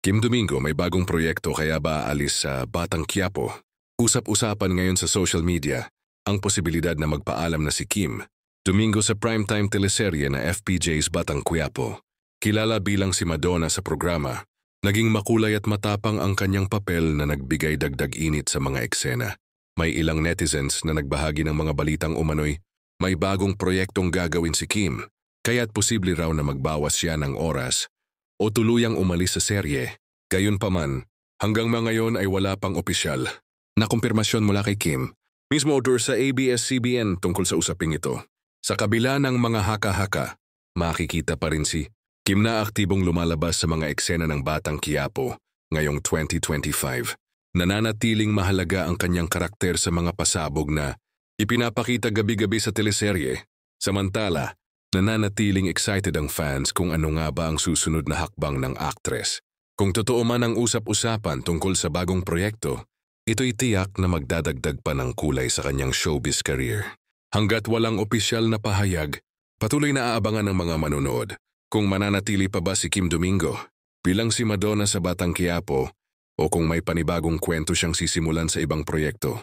Kim Domingo may bagong proyekto kaya ba aalis sa Batang Quiapo? Usap-usapan ngayon sa social media ang posibilidad na magpaalam na si Kim Domingo sa primetime teleserye na FPJ's Batang Quiapo. Kilala bilang si Madonna sa programa, naging makulay at matapang ang kanyang papel na nagbigay dagdag init sa mga eksena. May ilang netizens na nagbahagi ng mga balitang umano'y may bagong proyektong gagawin si Kim, kaya't posible raw na magbawas siya ng oras o tuluyang umalis sa serye. Gayunpaman, hanggang ngayon ay wala pang opisyal na kumpirmasyon mula kay Kim, mismo order sa ABS-CBN tungkol sa usaping ito. Sa kabila ng mga haka-haka, makikita pa rin si Kim na aktibong lumalabas sa mga eksena ng Batang Quiapo ngayong 2025. Nananatiling mahalaga ang kanyang karakter sa mga pasabog na ipinapakita gabi-gabi sa teleserye. Samantala, nananatiling excited ang fans kung ano nga ba ang susunod na hakbang ng aktres. Kung totoo man ang usap-usapan tungkol sa bagong proyekto, ito'y tiyak na magdadagdag pa ng kulay sa kanyang showbiz career. Hanggat walang opisyal na pahayag, patuloy na aabangan ng mga manonood kung mananatili pa ba si Kim Domingo bilang si Madonna sa Batang Quiapo o kung may panibagong kwento siyang sisimulan sa ibang proyekto.